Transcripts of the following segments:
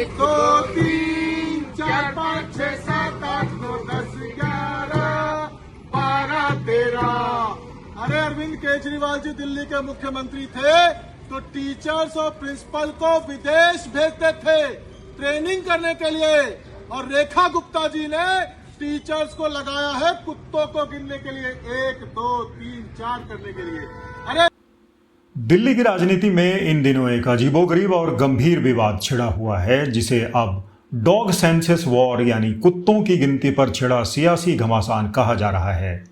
1 2 3 4 5 6 7 8 9 10 11 12 13। अरे अरविंद केजरीवाल जी दिल्ली के मुख्यमंत्री थे तो टीचर्स और प्रिंसिपल को विदेश भेजते थे ट्रेनिंग करने के लिए, और रेखा गुप्ता जी ने टीचर्स को लगाया है कुत्तों को गिनने के लिए 1 2 3 4 करने के लिए। अरे दिल्ली की राजनीति में इन दिनों एक अजीबोगरीब और गंभीर विवाद छिड़ा हुआ है, जिसे अब डॉग सेंसस वॉर यानी कुत्तों की गिनती पर छिड़ा सियासी घमासान कहा जा रहा है।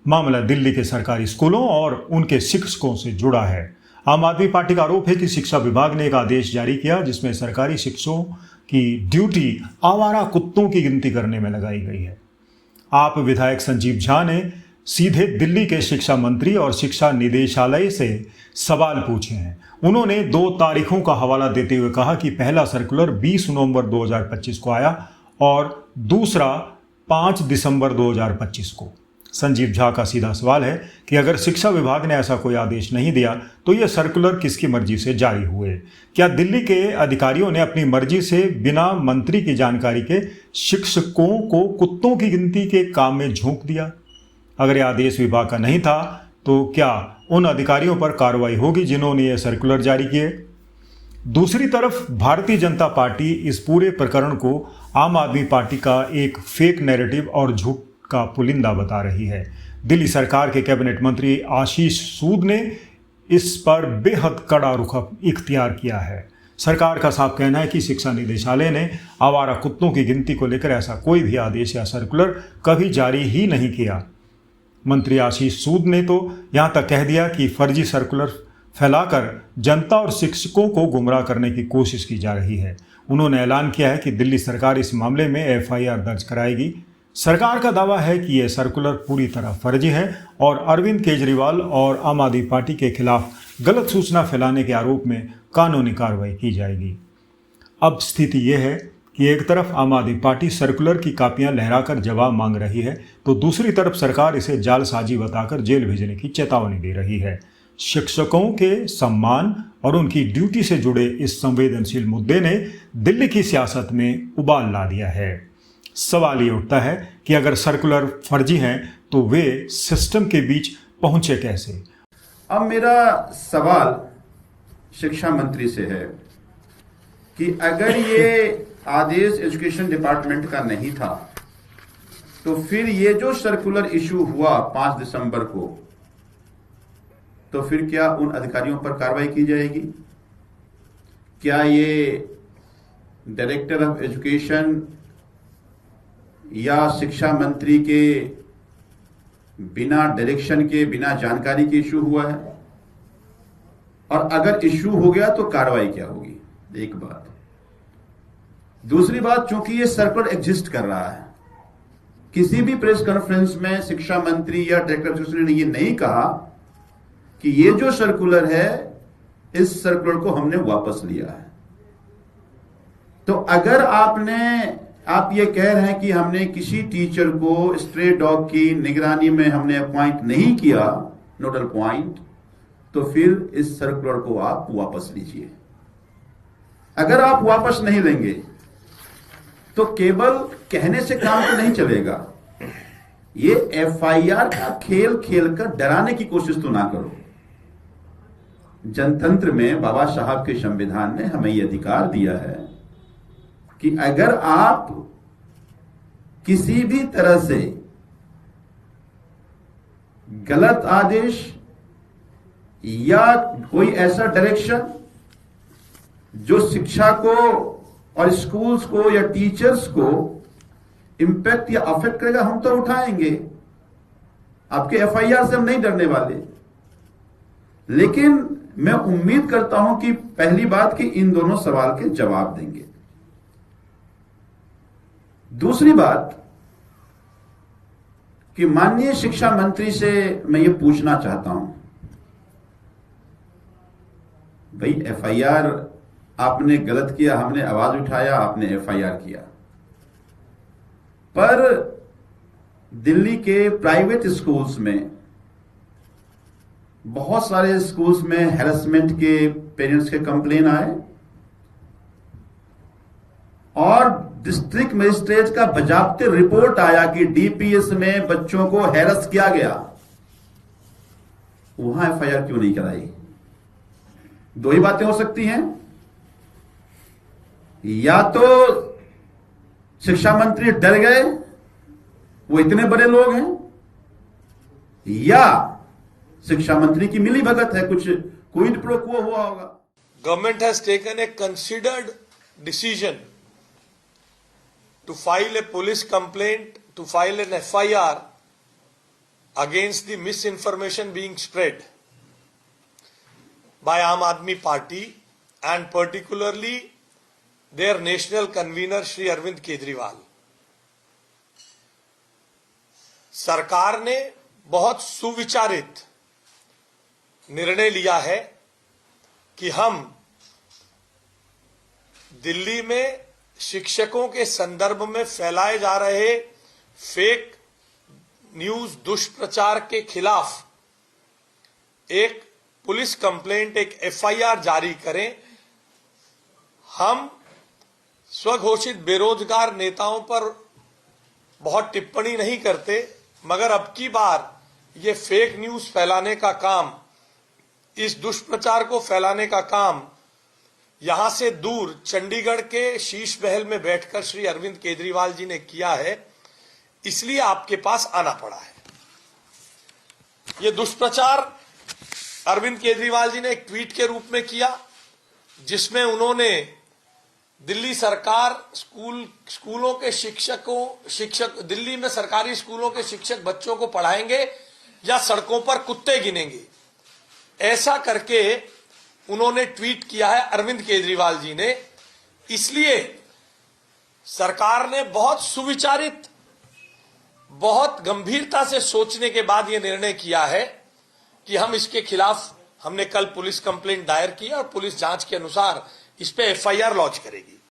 मामला दिल्ली के सरकारी स्कूलों और उनके शिक्षकों से जुड़ा है। आम आदमी पार्टी का आरोप है कि शिक्षा विभाग ने एक आदेश जारी किया जिसमें सरकारी शिक्षकों की ड्यूटी आवारा कुत्तों की गिनती करने में लगाई गई है। आप विधायक संजीव झा ने सीधे दिल्ली के शिक्षा मंत्री और शिक्षा निदेशालय से सवाल पूछे हैं। उन्होंने 2 तारीखों का हवाला देते हुए कहा कि पहला सर्कुलर 20 नवंबर 2025 को आया और दूसरा 5 दिसंबर 2025 को। संजीव झा का सीधा सवाल है कि अगर शिक्षा विभाग ने ऐसा कोई आदेश नहीं दिया तो ये सर्कुलर किसकी मर्जी से जारी हुए? क्या दिल्ली के अधिकारियों ने अपनी मर्जी से बिना मंत्री की जानकारी के शिक्षकों को कुत्तों की गिनती के काम में झोंक दिया? अगर यह आदेश विभाग का नहीं था तो क्या उन अधिकारियों पर कार्रवाई होगी जिन्होंने ये सर्कुलर जारी किए? दूसरी तरफ भारतीय जनता पार्टी इस पूरे प्रकरण को आम आदमी पार्टी का एक फेक नैरेटिव और झूठ का पुलिंदा बता रही है। दिल्ली सरकार के कैबिनेट मंत्री आशीष सूद ने इस पर बेहद कड़ा रुख इख्तियार किया है। सरकार का साफ कहना है कि शिक्षा निदेशालय ने आवारा कुत्तों की गिनती को लेकर ऐसा कोई भी आदेश या सर्कुलर कभी जारी ही नहीं किया। मंत्री आशीष सूद ने तो यहाँ तक कह दिया कि फर्जी सर्कुलर फैलाकर जनता और शिक्षकों को गुमराह करने की कोशिश की जा रही है। उन्होंने ऐलान किया है कि दिल्ली सरकार इस मामले में एफआईआर दर्ज कराएगी। सरकार का दावा है कि यह सर्कुलर पूरी तरह फर्जी है और अरविंद केजरीवाल और आम आदमी पार्टी के खिलाफ गलत सूचना फैलाने के आरोप में कानूनी कार्रवाई की जाएगी। अब स्थिति यह है कि एक तरफ आम आदमी पार्टी सर्कुलर की कापियां लहराकर जवाब मांग रही है तो दूसरी तरफ सरकार इसे जालसाजी बताकर जेल भेजने की चेतावनी दे रही है। शिक्षकों के सम्मान और उनकी ड्यूटी से जुड़े इस संवेदनशील मुद्दे ने दिल्ली की सियासत में उबाल ला दिया है। सवाल ये उठता है कि अगर सर्कुलर फर्जी हैं तो वे सिस्टम के बीच पहुंचे कैसे? अब मेरा सवाल शिक्षा मंत्री से है कि अगर ये आदेश एजुकेशन डिपार्टमेंट का नहीं था तो फिर ये जो सर्कुलर इशू हुआ 5 दिसंबर को, तो फिर क्या उन अधिकारियों पर कार्रवाई की जाएगी? क्या ये डायरेक्टर ऑफ एजुकेशन या शिक्षा मंत्री के बिना डायरेक्शन के, बिना जानकारी के इशू हुआ है? और अगर इशू हो गया तो कार्रवाई क्या होगी? एक बात। दूसरी बात, चूंकि ये सर्कुलर एग्जिस्ट कर रहा है, किसी भी प्रेस कॉन्फ्रेंस में शिक्षा मंत्री या डायरेक्टर ऑफ एजुकेशन ने ये नहीं कहा कि ये जो सर्कुलर है इस सर्कुलर को हमने वापस लिया है। तो अगर आप ये कह रहे हैं कि हमने किसी टीचर को स्ट्रे डॉग की निगरानी में हमने अपॉइंट नहीं किया, नोडल पॉइंट, तो फिर इस सर्कुलर को आप वापस लीजिए। अगर आप वापस नहीं लेंगे तो केवल कहने से काम तो नहीं चलेगा। ये एफआईआर का खेल खेलकर डराने की कोशिश तो ना करो। जनतंत्र में बाबा साहब के संविधान ने हमें यह अधिकार दिया है कि अगर आप किसी भी तरह से गलत आदेश या कोई ऐसा डायरेक्शन जो शिक्षा को और स्कूल्स को या टीचर्स को इंपैक्ट या अफेक्ट करेगा, हम तो उठाएंगे। आपके एफआईआर से हम नहीं डरने वाले। लेकिन मैं उम्मीद करता हूं कि पहली बात कि इन दोनों सवाल के जवाब देंगे। दूसरी बात कि माननीय शिक्षा मंत्री से मैं ये पूछना चाहता हूं, भाई एफआईआर आपने गलत किया, हमने आवाज उठाया, आपने एफआईआर किया, पर दिल्ली के प्राइवेट स्कूल्स में, बहुत सारे स्कूल्स में हैरेसमेंट के पेरेंट्स के कंप्लेन आए और डिस्ट्रिक्ट मजिस्ट्रेट का बाकायदा रिपोर्ट आया कि डीपीएस में बच्चों को हैरस किया गया, वहां एफआईआर क्यों नहीं कराई? दो ही बातें हो सकती हैं, या तो शिक्षा मंत्री डर गए, वो इतने बड़े लोग हैं, या शिक्षा मंत्री की मिली भगत है, कुछ क्विड प्रो क्वो हुआ होगा। Government has taken a considered decision to file a police complaint, to file an FIR against the misinformation being spread by Aam Aadmi Party and particularly their national convener Shri Arvind Kejriwal. सरकार ने बहुत सुविचारित निर्णय लिया है कि हम दिल्ली में शिक्षकों के संदर्भ में फैलाए जा रहे फेक न्यूज दुष्प्रचार के खिलाफ एक पुलिस कंप्लेंट, एक एफआईआर जारी करें। हम स्वघोषित बेरोजगार नेताओं पर बहुत टिप्पणी नहीं करते, मगर अब की बार ये फेक न्यूज फैलाने का काम, इस दुष्प्रचार को फैलाने का काम यहां से दूर चंडीगढ़ के शीश महल में बैठकर श्री अरविंद केजरीवाल जी ने किया है, इसलिए आपके पास आना पड़ा है। ये दुष्प्रचार अरविंद केजरीवाल जी ने एक ट्वीट के रूप में किया, जिसमें उन्होंने दिल्ली सरकार स्कूलों के शिक्षक दिल्ली में सरकारी स्कूलों के शिक्षक बच्चों को पढ़ाएंगे या सड़कों पर कुत्ते गिनेंगे, ऐसा करके उन्होंने ट्वीट किया है अरविंद केजरीवाल जी ने। इसलिए सरकार ने बहुत सुविचारित, बहुत गंभीरता से सोचने के बाद यह निर्णय किया है कि हम इसके खिलाफ, हमने कल पुलिस कंप्लेंट दायर की और पुलिस जांच के अनुसार इस पे एफआईआर लॉन्च करेगी।